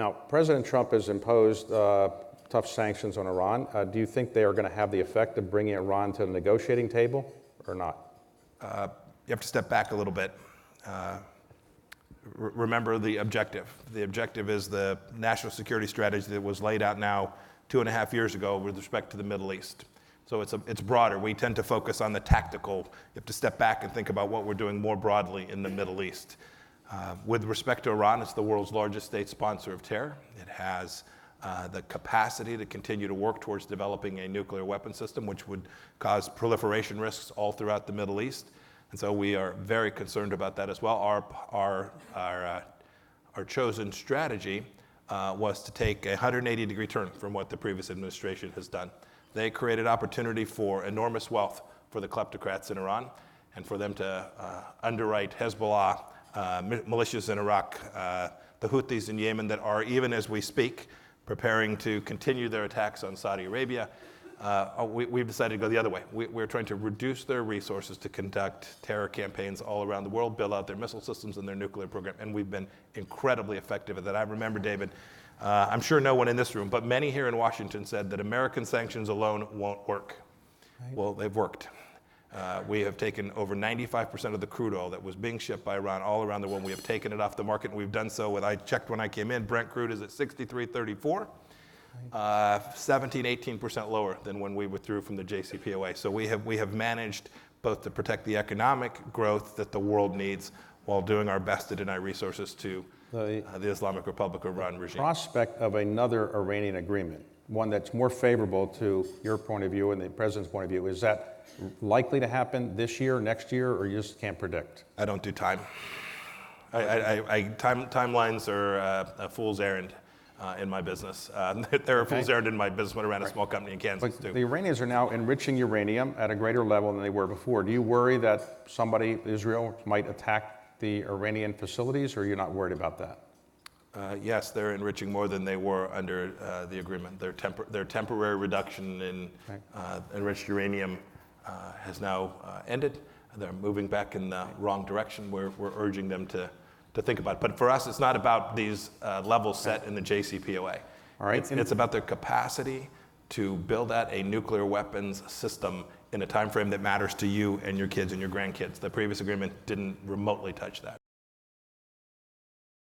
Now, President Trump has imposed tough sanctions on Iran. Do you think they are going to have the effect of bringing Iran to the negotiating table or not? You have to step back a little bit. Remember the objective. The objective is the national security strategy that was laid out now 2.5 years ago with respect to the Middle East. So it's broader. We tend to focus on the tactical. You have to step back and think about what we're doing more broadly in the Middle East. With respect to Iran, it's the world's largest state sponsor of terror. It has the capacity to continue to work towards developing a nuclear weapon system, which would cause proliferation risks all throughout the Middle East. And so we are very concerned about that as well. Our chosen strategy was to take a 180-degree turn from what the previous administration has done. They created opportunity for enormous wealth for the kleptocrats in Iran and for them to underwrite Hezbollah, militias in Iraq, the Houthis in Yemen that are, even as we speak, preparing to continue their attacks on Saudi Arabia. We've decided to go the other way. We're trying to reduce their resources to conduct terror campaigns all around the world, build out their missile systems and their nuclear program, and we've been incredibly effective at that. I remember, David, I'm sure no one in this room, but many here in Washington said that American sanctions alone won't work. Right. Well, they've worked. We have taken over 95% of the crude oil that was being shipped by Iran all around the world. We have taken it off the market, and we've done so with, I checked when I came in, Brent crude is at $63.34. 17-18% lower than when we withdrew from the JCPOA. So we have managed both to protect the economic growth that the world needs while doing our best to deny resources to the Islamic Republic of Iran regime. Prospect of another Iranian agreement, one that's more favorable to your point of view and the president's point of view, is that likely to happen this year, next year, or you just can't predict? I don't do time. Timelines are a fool's errand. In my business. There are fool's errand in my business when I ran a small company in Kansas, too. The Iranians are now enriching uranium at a greater level than they were before. Do you worry that somebody, Israel, might attack the Iranian facilities, or are you not worried about that? Yes, they're enriching more than they were under the agreement. Their temporary reduction in enriched uranium has now ended. They're moving back in the wrong direction. We're urging them to think about it. But for us, it's not about these levels set in the JCPOA. All right. It's about their capacity to build out a nuclear weapons system in a time frame that matters to you and your kids and your grandkids. The previous agreement didn't remotely touch that.